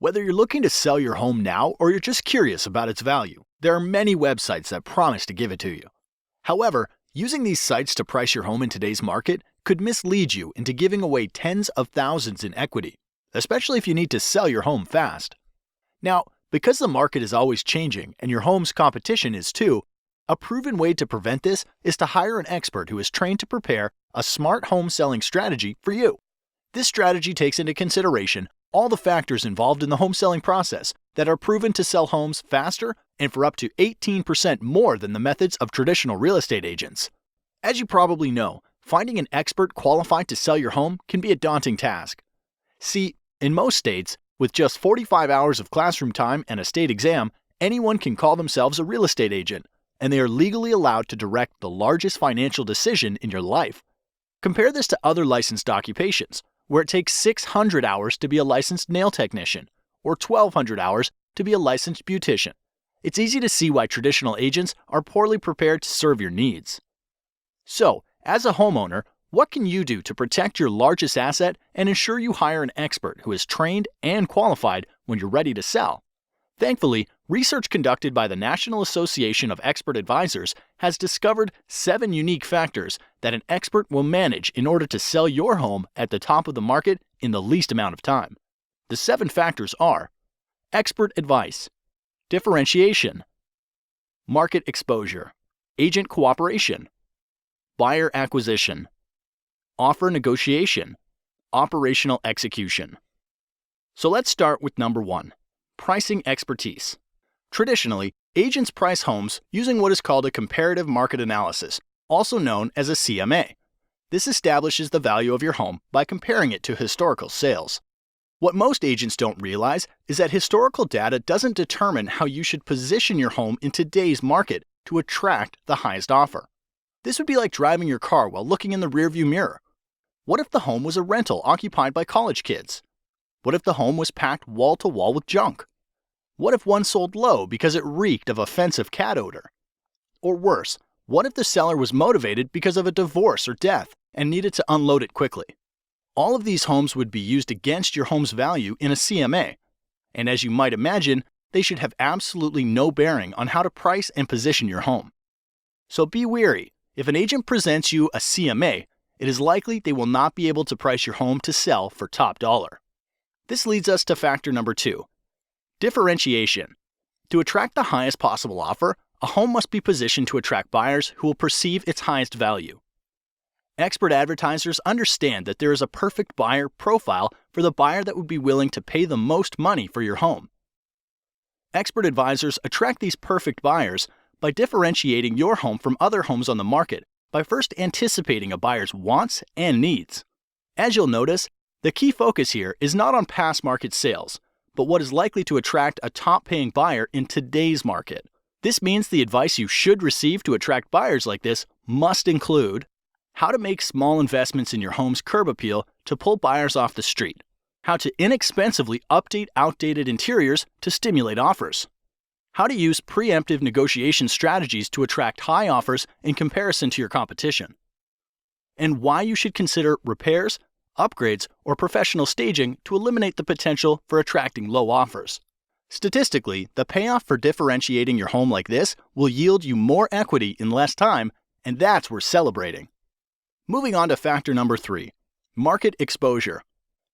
Whether you're looking to sell your home now or you're just curious about its value, there are many websites that promise to give it to you. However, using these sites to price your home in today's market could mislead you into giving away tens of thousands in equity, especially if you need to sell your home fast. Now, because the market is always changing and your home's competition is too, a proven way to prevent this is to hire an expert who is trained to prepare a smart home selling strategy for you. This strategy takes into consideration all the factors involved in the home selling process that are proven to sell homes faster and for up to 18% more than the methods of traditional real estate agents. As you probably know, finding an expert qualified to sell your home can be a daunting task. See, in most states, with just 45 hours of classroom time and a state exam, anyone can call themselves a real estate agent, and they are legally allowed to direct the largest financial decision in your life. Compare this to other licensed occupations, where it takes 600 hours to be a licensed nail technician, or 1,200 hours to be a licensed beautician. It's easy to see why traditional agents are poorly prepared to serve your needs. So, as a homeowner, what can you do to protect your largest asset and ensure you hire an expert who is trained and qualified when you're ready to sell? Thankfully, research conducted by the National Association of Expert Advisors has discovered 7 unique factors that an expert will manage in order to sell your home at the top of the market in the least amount of time. The 7 factors are: expert advice, differentiation, market exposure, agent cooperation, buyer acquisition, offer negotiation, operational execution. So let's start with number 1. Pricing expertise. Traditionally, agents price homes using what is called a comparative market analysis, also known as a CMA. This establishes the value of your home by comparing it to historical sales. What most agents don't realize is that historical data doesn't determine how you should position your home in today's market to attract the highest offer. This would be like driving your car while looking in the rearview mirror. What if the home was a rental occupied by college kids? What if the home was packed wall to wall with junk? What if one sold low because it reeked of offensive cat odor? Or worse, what if the seller was motivated because of a divorce or death and needed to unload it quickly? All of these homes would be used against your home's value in a CMA. And as you might imagine, they should have absolutely no bearing on how to price and position your home. So be wary. If an agent presents you a CMA, it is likely they will not be able to price your home to sell for top dollar. This leads us to factor number 2. Differentiation. To attract the highest possible offer, a home must be positioned to attract buyers who will perceive its highest value. Expert advertisers understand that there is a perfect buyer profile for the buyer that would be willing to pay the most money for your home. Expert advisors attract these perfect buyers by differentiating your home from other homes on the market by first anticipating a buyer's wants and needs. As you'll notice, the key focus here is not on past market sales, but what is likely to attract a top-paying buyer in today's market. This means the advice you should receive to attract buyers like this must include how to make small investments in your home's curb appeal to pull buyers off the street, how to inexpensively update outdated interiors to stimulate offers, how to use preemptive negotiation strategies to attract high offers in comparison to your competition, and why you should consider repairs, upgrades, or professional staging to eliminate the potential for attracting low offers. Statistically, the payoff for differentiating your home like this will yield you more equity in less time, and that's worth celebrating. Moving on to factor number 3, market exposure.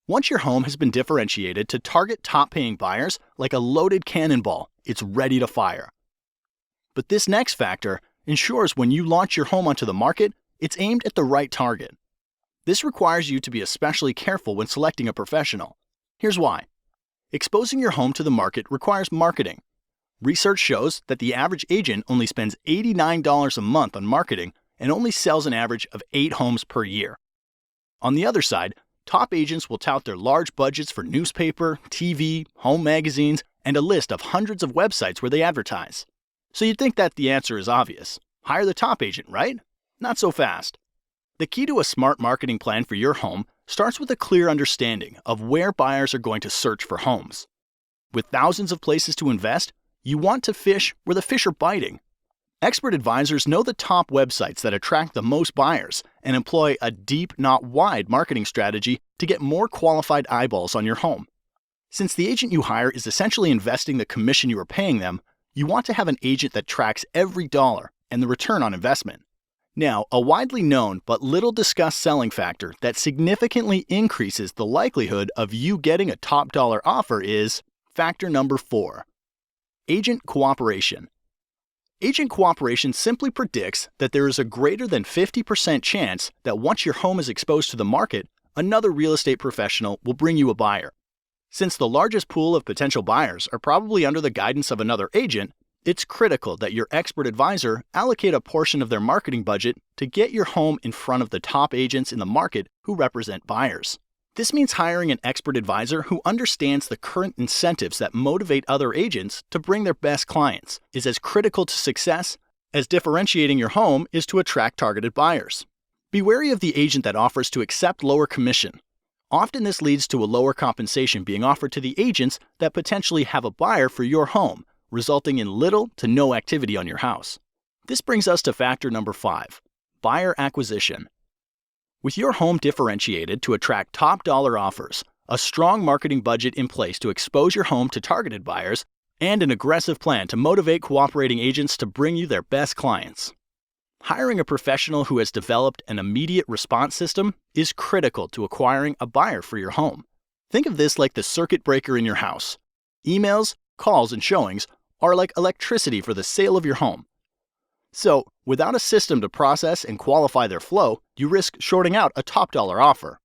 Once your home has been differentiated to target top-paying buyers like a loaded cannonball, it's ready to fire. But this next factor ensures when you launch your home onto the market, it's aimed at the right target. This requires you to be especially careful when selecting a professional. Here's why. Exposing your home to the market requires marketing. Research shows that the average agent only spends $89 a month on marketing and only sells an average of 8 homes per year. On the other side, top agents will tout their large budgets for newspaper, TV, home magazines, and a list of hundreds of websites where they advertise. So you'd think that the answer is obvious. Hire the top agent, right? Not so fast. The key to a smart marketing plan for your home starts with a clear understanding of where buyers are going to search for homes. With thousands of places to invest, you want to fish where the fish are biting. Expert advisors know the top websites that attract the most buyers and employ a deep, not wide marketing strategy to get more qualified eyeballs on your home. Since the agent you hire is essentially investing the commission you are paying them, you want to have an agent that tracks every dollar and the return on investment. Now, a widely known but little discussed selling factor that significantly increases the likelihood of you getting a top dollar offer is factor number 4, agent cooperation. Agent cooperation simply predicts that there is a greater than 50% chance that once your home is exposed to the market, another real estate professional will bring you a buyer. Since the largest pool of potential buyers are probably under the guidance of another agent, it's critical that your expert advisor allocate a portion of their marketing budget to get your home in front of the top agents in the market who represent buyers. This means hiring an expert advisor who understands the current incentives that motivate other agents to bring their best clients is as critical to success as differentiating your home is to attract targeted buyers. Be wary of the agent that offers to accept lower commission. Often this leads to a lower compensation being offered to the agents that potentially have a buyer for your home, resulting in little to no activity on your house. This brings us to factor number 5, buyer acquisition. With your home differentiated to attract top dollar offers, a strong marketing budget in place to expose your home to targeted buyers, and an aggressive plan to motivate cooperating agents to bring you their best clients. Hiring a professional who has developed an immediate response system is critical to acquiring a buyer for your home. Think of this like the circuit breaker in your house. Emails, calls, and showings are like electricity for the sale of your home. So, without a system to process and qualify their flow, you risk shorting out a top dollar offer.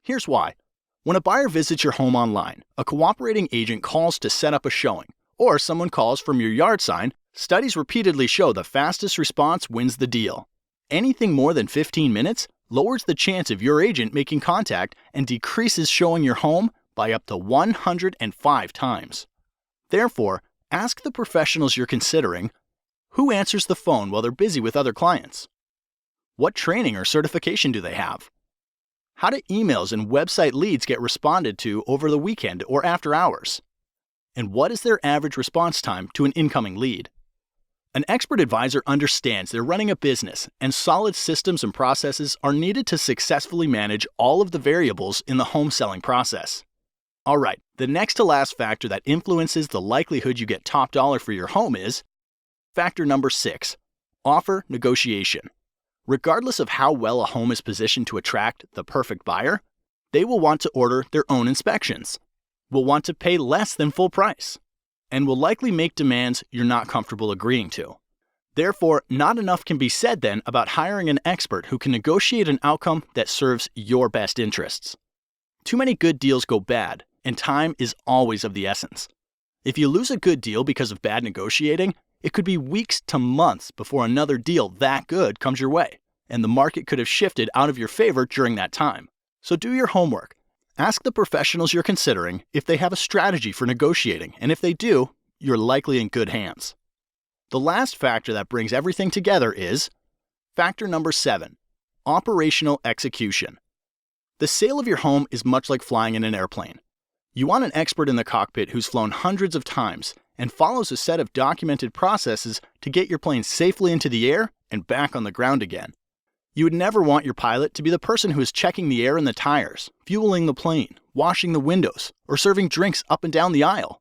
Here's why. When a buyer visits your home online, a cooperating agent calls to set up a showing, or someone calls from your yard sign, studies repeatedly show the fastest response wins the deal. Anything more than 15 minutes lowers the chance of your agent making contact and decreases showing your home by up to 105 times. Therefore, ask the professionals you're considering, who answers the phone while they're busy with other clients? What training or certification do they have? How do emails and website leads get responded to over the weekend or after hours? And what is their average response time to an incoming lead? An expert advisor understands they're running a business, and solid systems and processes are needed to successfully manage all of the variables in the home selling process. All right, the next to last factor that influences the likelihood you get top dollar for your home is factor number 6, offer negotiation. Regardless of how well a home is positioned to attract the perfect buyer, they will want to order their own inspections, will want to pay less than full price, and will likely make demands you're not comfortable agreeing to. Therefore, not enough can be said then about hiring an expert who can negotiate an outcome that serves your best interests. Too many good deals go bad, and time is always of the essence. If you lose a good deal because of bad negotiating, it could be weeks to months before another deal that good comes your way, and the market could have shifted out of your favor during that time. So do your homework. Ask the professionals you're considering if they have a strategy for negotiating, and if they do, you're likely in good hands. The last factor that brings everything together is factor number 7, operational execution. The sale of your home is much like flying in an airplane. You want an expert in the cockpit who's flown hundreds of times and follows a set of documented processes to get your plane safely into the air and back on the ground again. You would never want your pilot to be the person who is checking the air in the tires, fueling the plane, washing the windows, or serving drinks up and down the aisle.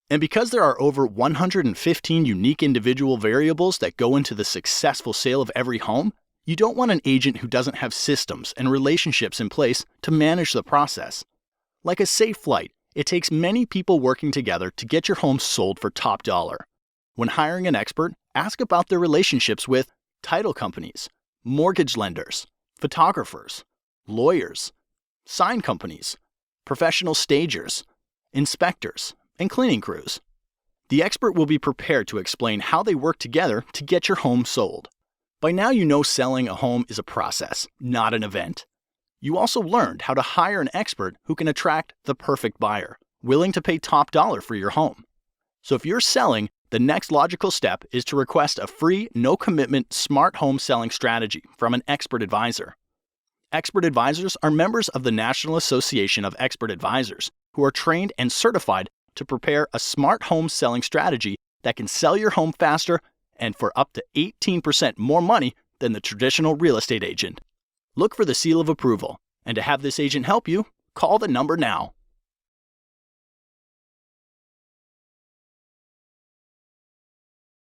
And because there are over 115 unique individual variables that go into the successful sale of every home, you don't want an agent who doesn't have systems and relationships in place to manage the process. Like a safe flight, it takes many people working together to get your home sold for top dollar. When hiring an expert, ask about their relationships with title companies, mortgage lenders, photographers, lawyers, sign companies, professional stagers, inspectors, and cleaning crews. The expert will be prepared to explain how they work together to get your home sold. By now you know selling a home is a process, not an event. You also learned how to hire an expert who can attract the perfect buyer, willing to pay top dollar for your home. So if you're selling, the next logical step is to request a free, no-commitment, smart home selling strategy from an expert advisor. Expert advisors are members of the National Association of Expert Advisors who are trained and certified to prepare a smart home selling strategy that can sell your home faster and for up to 18% more money than the traditional real estate agent. Look for the seal of approval, and to have this agent help you, call the number now.